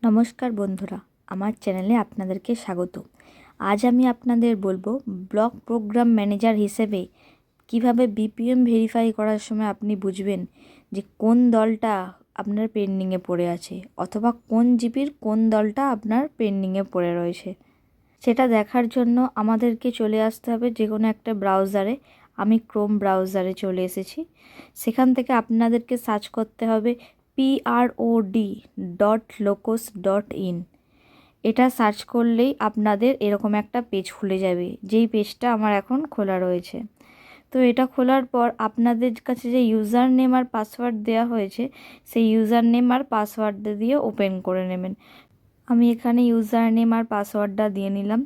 নমস্কার বন্ধুরা, আমার চ্যানেলে আপনাদেরকে স্বাগত। আজ আমি আপনাদের বলবো ব্লক প্রোগ্রাম ম্যানেজার হিসেবে কিভাবে বিপিএম ভেরিফাই করার সময় আপনি বুঝবেন যে কোন দলটা আপনার পেন্ডিংয়ে পড়ে আছে অথবা কোন জিপির কোন দলটা আপনার পেন্ডিংয়ে পড়ে রয়েছে। সেটা দেখার জন্য আমাদেরকে চলে আসতে হবে যে কোনো একটা ব্রাউজারে। আমি ক্রোম ব্রাউজারে চলে এসেছি। সেখান থেকে আপনাদেরকে সার্চ করতে হবে prod.locus.in। এটা সার্চ করলেই আপনাদের এরকম একটা পেজ খুলে যাবে, যেই পেজটা আমার এখন খোলা রয়েছে। তো এটা খোলার পর আপনাদের কাছে যে ইউজার নেম আর পাসওয়ার্ড দেওয়া হয়েছে, সেই ইউজার নেম আর পাসওয়ার্ড দিয়ে ওপেন করে নেবেন। আমি এখানে ইউজার নেম আর পাসওয়ার্ডটা দিয়ে নিলাম।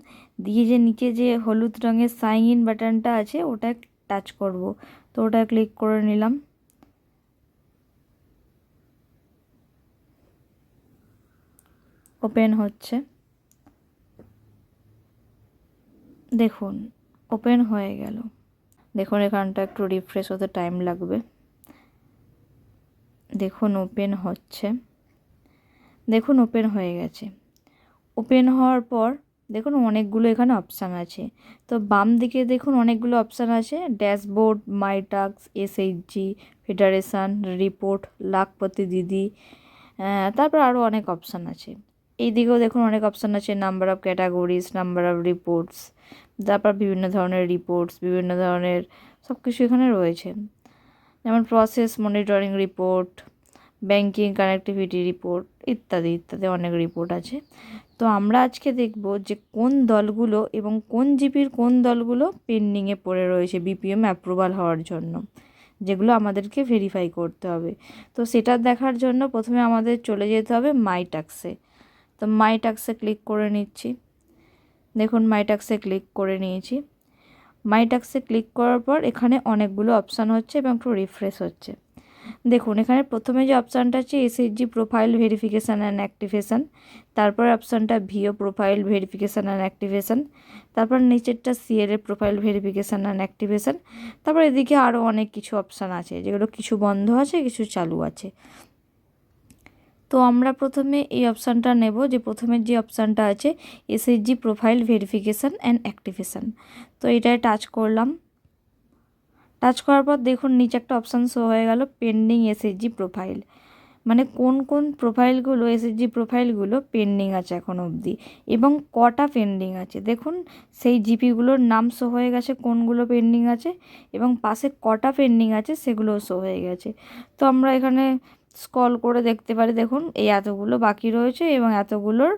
দিয়ে যে নিচে যে হলুদ রঙের সাইন ইন বাটনটা আছে ওটা টাচ করব, তো ওটা ক্লিক করে নিলাম। ওপেন হচ্ছে, দেখুন ওপেন হয়ে গেল। দেখুন এখানটা একটু রিফ্রেশ হতে টাইম লাগবে। দেখুন ওপেন হচ্ছে, দেখুন ওপেন হয়ে গেছে। ওপেন হওয়ার পর দেখুন অনেকগুলো এখানে অপশান আছে। তো বাম দিকে দেখুন অনেকগুলো অপশান আছে, dashboard, my task, SHG, federation, report, Lakhpati Didi, তারপর আরও অনেক অপশান আছে। এই দিকেও দেখুন অনেক অপশান আছে, number of categories, number of reports, তারপর বিভিন্ন ধরনের রিপোর্টস, বিভিন্ন ধরনের সব কিছু এখানে রয়েছে। যেমন process monitoring report, banking connectivity report, ইত্যাদি ইত্যাদি অনেক রিপোর্ট আছে। তো আমরা আজকে দেখব যে কোন দলগুলো এবং কোন জিপির কোন দলগুলো পেন্ডিংয়ে পড়ে রয়েছে বিপিএম অ্যাপ্রুভাল হওয়ার জন্য, যেগুলো আমাদেরকে ভেরিফাই করতে হবে। তো সেটা দেখার জন্য প্রথমে আমাদের চলে যেতে হবে মাই টাস্কে। তো মাই টাস্কে ক্লিক করে নিচ্ছি। দেখুন মাই টাস্কে ক্লিক করে নিয়েছি। মাই টাস্কে ক্লিক করার পর এখানে অনেকগুলো অপশান হচ্ছে এবং একটু রিফ্রেশ হচ্ছে। দেখুন এখানে প্রথমে যে অপশানটা আছে এসএইচজি প্রোফাইল ভেরিফিকেশান অ্যান্ড অ্যাক্টিভেশান, তারপর অপশানটা ভিও প্রোফাইল ভেরিফিকেশান অ্যান্ড অ্যাক্টিভেশান, তারপর নিচেরটা সিএলএ প্রোফাইল ভেরিফিকেশান অ্যান্ড অ্যাক্টিভেশান, তারপর এদিকে আরও অনেক কিছু অপশান আছে, যেগুলো কিছু বন্ধ আছে কিছু চালু আছে। তো আমরা প্রথমে এই অপশানটা নেব, যে প্রথমের যে অপশানটা আছে এসএইচজি প্রোফাইল ভেরিফিকেশান অ্যান্ড অ্যাক্টিভেশান। তো এটায় টাচ করলাম। টাচ করার পর দেখুন নিচে একটা অপশান শো হয়ে গেল পেন্ডিং এসএইচজি প্রোফাইল, মানে কোন কোন প্রোফাইলগুলো এসএইচজি প্রোফাইলগুলো পেন্ডিং আছে এখন অবধি এবং কটা পেন্ডিং আছে। দেখুন সেই জিপিগুলোর নাম শো হয়ে গেছে কোনগুলো পেন্ডিং আছে এবং পাশে কটা পেন্ডিং আছে সেগুলোও শো হয়ে গেছে। তো আমরা এখানে স্ক্রল করে দেখতে পারি, দেখুন এই এতগুলো বাকি রয়েছে এবং এতগুলোর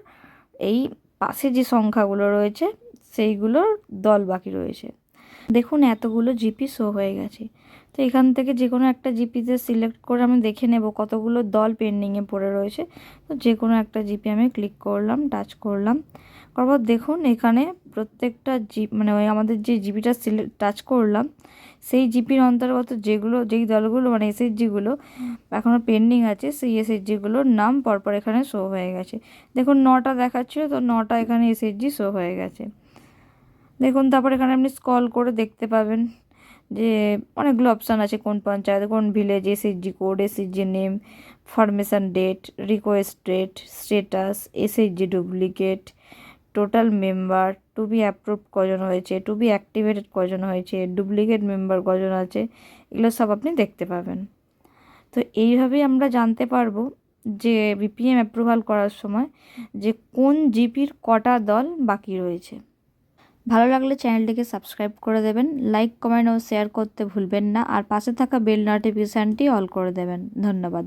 এই পাশে যে সংখ্যাগুলো রয়েছে সেইগুলোর দল বাকি রয়েছে। দেখুন এতগুলো জিপি শো হয়ে গেছে। তো এখান থেকে যে কোনো একটা জিপিতে সিলেক্ট করে আমি দেখে নেব কতগুলো দল পেন্ডিংয়ে পড়ে রয়েছে। তো যে কোনো একটা জিপি আমি ক্লিক করলাম, টাচ করলাম, তারপর দেখুন এখানে প্রত্যেকটা মানে ওই আমাদের যে জিপিটা টাচ করলাম সেই জিপির অন্তর্গত যেই দলগুলো মানে এসএইচজিগুলো এখনও পেন্ডিং আছে সেই এসএইচজিগুলোর নাম পরপর এখানে শো হয়ে গেছে। দেখুন 9টা দেখাচ্ছিল, তো 9টা এখানে এসএইচজি শো হয়ে গেছে। দেখুন তারপর এখানে আপনি স্ক্রল করে দেখতে পাবেন যে অনেকগুলো অপশান আছে, কোন পঞ্চায়েত, কোন village, SHG code, SHG name, formation date, request date, status, SHG duplicate, total member, to be approve কজন হয়েছে, টু বি অ্যাক্টিভেটেড কজন হয়েছে, ডুপ্লিকেট মেম্বার কজন আছে, এগুলো সব আপনি দেখতে পাবেন। তো এইভাবেই আমরা জানতে পারবো যে বিপিএম অ্যাপ্রুভাল করার সময় যে কোন জিপির কটা দল বাকি রয়েছে। ভালো লাগলে চ্যানেলটিকে সাবস্ক্রাইব করে দেবেন, লাইক কমেন্ট ও শেয়ার করতে ভুলবেন না, আর পাশে থাকা বেল নোটিফিকেশানটি অল করে দেবেন। ধন্যবাদ।